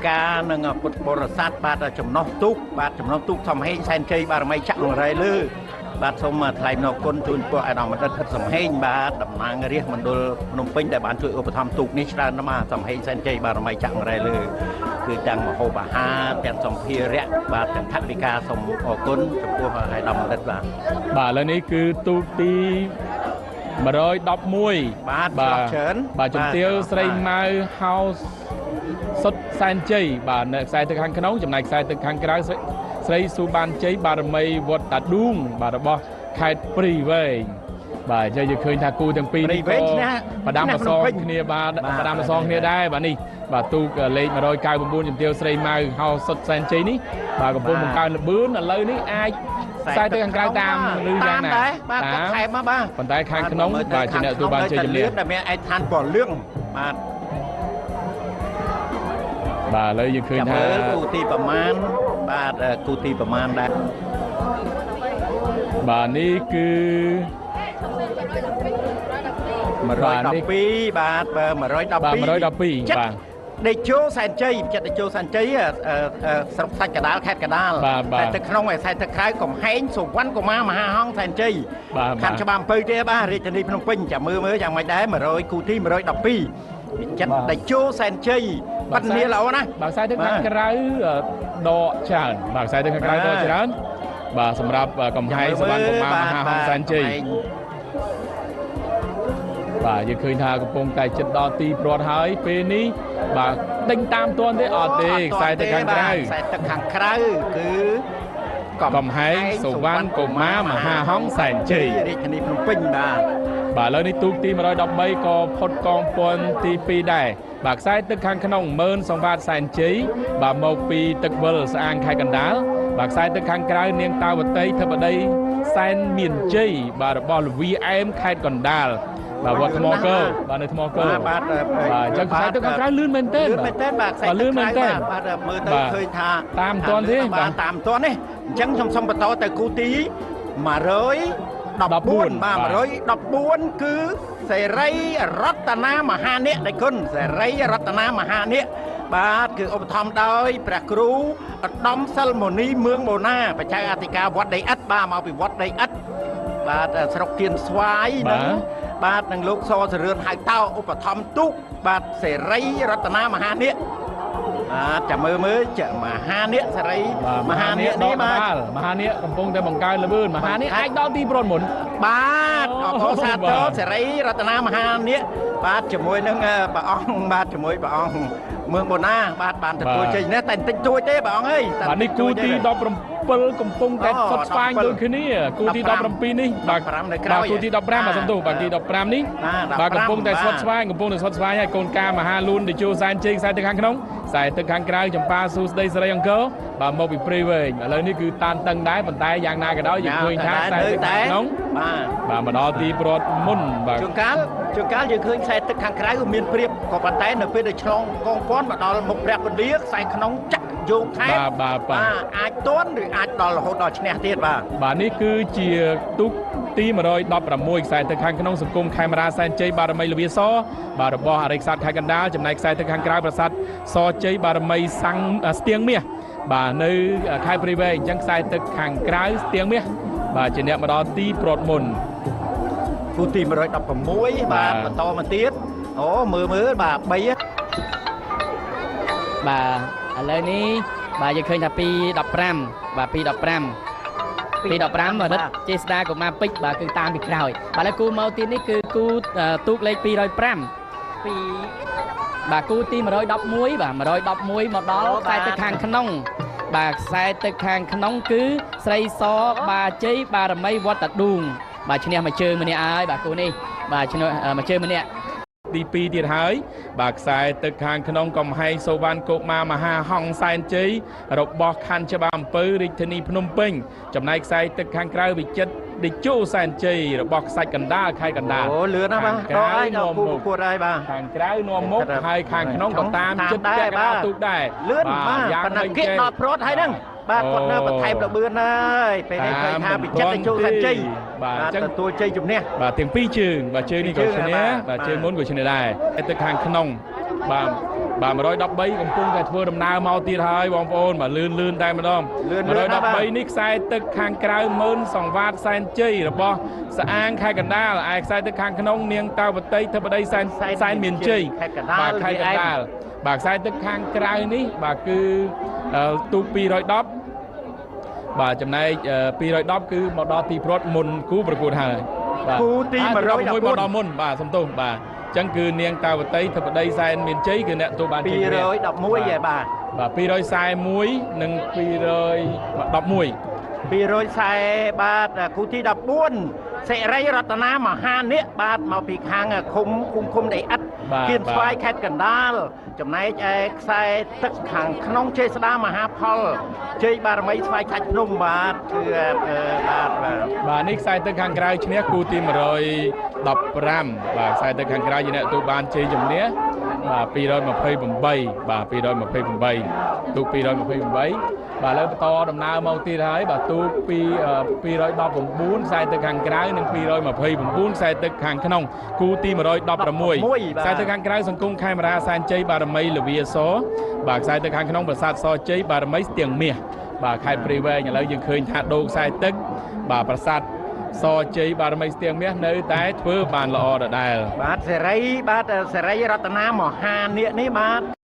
ការនឹងពុទ្ធបរិស័ទបាទចំណោះទុកបាទចំណោះទុកសំហេងសែនជ័យបារមីចាក់អង្រៃលើបាទសូមថ្លែងអំណរគុណជូនពួកអាដាមបណ្ឌិតហិតសំហេងបាទតំណាងរាជមណ្ឌលភ្នំពេញដែលបានជួយឧបត្ថម្ភទូកនេះច្រើនណាស់សំហេងសែនជ័យបារមីចាក់អង្រៃលើគឺទាំងមហូបអាហារទាំងសម្ភារៈបាទទាំងថវិកាសូមអរគុណចំពោះអាដាមបណ្ឌិតបាទបាទឥឡូវនេះគឺទូកទី111បាទជំទាវស្រីម៉ៅ House សុតសែនជ័យបាទនៅខ្សែទឹកខាងក្នុងចំណែកខ្សែទឹកខាងក្រៅស្រីស៊ូបានជ័យបារមីវត្តតាឌូងបាទរបស់ខេត្តព្រីវែងបាទយើងឃើញថាគូទាំងពីរនេះក៏បដាំអសងគ្នាបាទបដាំអសងគ្នាដែរបាទនេះបាទទូកលេខ199ជំទាវស្រីម៉ៅ House សុតសែនជ័យនេះបាទកំពុងបង្កើនល្បឿនឥឡូវនេះអាចខ្សែទឹកខាងក្រៅតាមឬយ៉ាងណាបាទគាត់ថែមមកបាទប៉ុន្តែខាងក្នុងបាទជាអ្នកទទួលបានជ័យជំនះដែលមានឯកឋានពណ៌លឿងបាទបាទឥឡូវយើងឃើញថាគូទីប្រមាណបាទគូទីប្រមាណដែរបាទនេះគឺ112បាទ112បាទដេជោសែនជ័យចិត្តដេជោសែនជ័យស្រុកសាច់កដាលខេត្តកដាលតែទឹកក្នុងឯខ្សែទឹកក្រៅកំហែងសុវណ្ណកុមារមហាហង្សសែនជ័យខណ្ឌច្បារអំពៅទេបាទរាជធានីភ្នំពេញចាំមើលយ៉ាងម៉េចដែរ100គូទី112ចិត្តដេជោសែនជ័យបាត់នេះល្អណាស់បាទខ្សែទឹកខាងក្រៅដកច្រើនបាទខ្សែទឹកខាងក្រៅដកច្រើនបាទសម្រាប់កំហែងសុវណ្ណកុមារមហាហង្សសែនជ័យបាទយើងឃើញថាកំពុងតែចិត្តដល់ទីព្រ័ត្រហើយពេលនេះបាទដេញតាមទាន់ទេអត់ទេខ្សែទឹកខាងក្រៅខ្សែទឹកខាងក្រៅគឺកំហែងសុវណ្ណកុមារមហាហង្សសែនជ័យរាជធានីភ្នំពេញបាទឥឡូវនេះទូកទី113ក៏ផុតកងពន្ធទី2ដែរបាទខ្សែទឹកខាងក្នុងម៉ឺនសង្វាតសែនជ័យបាទមកពីទឹកវិលស្អាងខេត្តកណ្ដាលបាទខ្សែទឹកខាងក្រៅនាងតាវតីធិបតីសែនមានជ័យបាទរបស់លវីអែមខេត្តកណ្ដាលបាទវត្តថ្មកើបាទនៅថ្មកើបាទចឹងខ្សែទឹកខាងក្រៅលឿនមែនទេបាទខ្សែទឹកខាងក្រៅបាទមើលទៅឃើញថាតាមទាន់ទេបាទតាមទាន់នេះអញ្ចឹងខ្ញុំសូមបន្តទៅគូទី114បាទ114គឺសេរីរតនាមហានិកដៃគុណសេរីរតនាមហានិកបាទគឺឧបត្ថម្ភដោយព្រះគ្រូឧត្តមសិលមុនីមឿងបូណាបច្ចេកអធិការវត្តដីឥដ្ឋបាទមកពីវត្តដីឥដ្ឋបាទស្រុកគៀនស្វាយនឹងបាទនឹងលោកសសរឿនហៅតោឧបត្ថម្ភទូកបាទសេរីរតនាមហានិកបាទចាំមើលមហានិកសេរីមហានិកនេះបាទមហានិកកំពុងតែបង្កើនល្បឿនមហានិកអាចដល់ទីព្រ័ត្រមុនបាទអបអរសាទរសេរីរតនាមហានិកបាទជាមួយនឹងព្រះអង្គបាទជាមួយព្រះអង្គមឿងបូណាបាទបានទទួលជ័យនេះតែបន្តិចទួចទេព្រះអង្គអើយបាទនេះគូទី17កំពុងតែសុទ្ធស្វែងដូចគ្នាគូទី17នេះបាទគូទី15បាទសំទោសបាទទី15នេះបាទកំពុងតែសុទ្ធស្វែងហើយកូនកាមហាលួនតេជោសែនជ័យខ្សែទឹកខាងក្នុងខ្សែទឹកខាងក្រៅចម្ប៉ាស៊ូស្ដីសេរីអង្គរបាទមកពីព្រៃវែងឥឡូវនេះគឺតានតឹងដែរប៉ុន្តែយ៉ាងណាក៏ដោយយើងឃើញថាខ្សែទឹកខាងក្នុងបាទមកដល់ទីព្រ័ត្រមុនបាទជួនកាលយើងឃើញខ្សែទឹកខាងក្រៅមានព្រៀបក៏ប៉ុន្តែនៅពេលដែលឆ្លងកងព័ន្ធមកដល់មុខព្រះពន្លាខ្សែក្នុងចាក់យកថែបាទអាចទាន់ឬអាចដល់រហូតដល់ឈ្នះទៀតបាទនេះគឺជាទូកទី116ខ្សែទឹកខាងក្នុងសង្គមខេមរាសែនជ័យបារមីលវាសបាទរបស់អរិយស័ក្តិខេត្តកណ្ដាលចំណែកខ្សែទឹកខាងក្រៅប្រាសាទសជ័យបារមីសាំងស្ទៀងមាសបាទនៅខេត្តព្រៃវែងអញ្ចឹងខ្សែទឹកខាងក្រៅស្ទៀងមាសបាទជាអ្នកមកដល់ទីព្រ័ត្រមុនគូទី116បាទបន្តមកទៀតអូមើលបាទ3បាទឥឡូវនេះបាទយើងឃើញថាពី15បាទពី15មរិទ្ធចេស្តាកុមារពេជ្របាទគឺតាមពីក្រោយបាទឥឡូវគូមកទៀតនេះគឺគូទូកលេខ205ពីបាទគូទី111បាទ111មកដល់ខ្សែទឹកខាងក្នុងបាទខ្សែទឹកខាងក្នុងគឺស្រីសបាជ័យបារមីវត្តតាឌូងបាទឈ្នះមួយជើងម្នាក់ហើយបាទគូនេះបាទឈ្នះមួយជើងម្នាក់ទី2ទៀតហើយបាទខ្សែទឹកខាងក្នុងកំហែងសូវ៉ាន់កុមារមហាហង្សសែនជ័យរបស់ខណ្ឌច្បារអំពៅរាជធានីភ្នំពេញចំណែកខ្សែទឹកខាងក្រៅវិចិត្រដេជោសែនជ័យរបស់ខ្សាច់កណ្ដាលខេត្តកណ្ដាលអូលឿនណាស់បាទក្រៅនាំមុខពួតហើយបាទខាងក្រៅនាំមុខហើយខាងក្នុងក៏តាមចិត្តពាក់កណ្ដាលទូកដែរលឿនបាទយ៉ាងណាគេដល់ព្រ័ត្រហើយហ្នឹងបាទគាត់នៅបន្ថែមល្បឿនហើយពេលនេះឃើញថាវិចិត្រដេជោសែនជ័យបាទទទួលជ័យជំនះបាទទាំងពីរជើងបាទជើងនេះក៏ឈ្នះបាទជើងមុនក៏ឈ្នះដែរទឹកខាងក្នុងបាទ បាទ113កំពុងតែធ្វើដំណើរមកទៀតហើយបងប្អូនបាទលឿនតែម្ដង113នេះខ្សែទឹកខាងក្រៅមើលសង្វាតសែនជ័យរបស់ស្អាងខេត្តកណ្ដាលឯខ្សែទឹកខាងក្នុងនាងតាវតីធិបតីសែនមានជ័យបាទខេត្តកណ្ដាលបាទខ្សែទឹកខាងក្រៅនេះបាទគឺទូក210បាទចំណែក210គឺមកដល់ទីព្រ័ត្រមុនគូប្រកួតហើយបាទគូទី111មកដល់មុនបាទសំទោសបាទអញ្ចឹងគឺនាងតាវតីធិបតីសែនមានជ័យគឺអ្នកទទួលបានជ័យ211ហើយបាទ241និង211បាទគូទី14សិរីរតនាមហានិកបាទមកពីខាងឃុំដីឥដ្ឋគៀនស្វាយខេត្តកណ្ដាលចំណែកឯខ្សែទឹកខាងក្នុងជ័យស្ដាមហាផលជ័យបារមីស្វាយខាច់ភ្នំបាទគឺបាទនេះខ្សែទឹកខាងក្រៅឈ្នះគូទី115បាទខ្សែទឹកខាងក្រៅជាអ្នកទទួលបានជ័យជំនះបាទ228បាទ228ទូក228បាទឥឡូវបន្តដំណើរមកទៀតហើយបាទទូក219ខ្សែទឹកខាងក្រៅនិង229ខ្សែទឹកខាងក្នុងគូទី116ខ្សែទឹកខាងក្រៅសង្គមខេមរាសែនជ័យបារមីលវីអសបាទខ្សែទឹកខាងក្នុងប្រាសាទសជ័យបារមីស្ទៀងមាសបាទខេត្តព្រៃវែងឥឡូវយើងឃើញថាដូរខ្សែទឹកបាទប្រាសាទសជ័យបារមីស្ទៀងមាសនៅតែធ្វើបានល្អដដែលបាទសេរីរតនាមហានិកនេះបាទ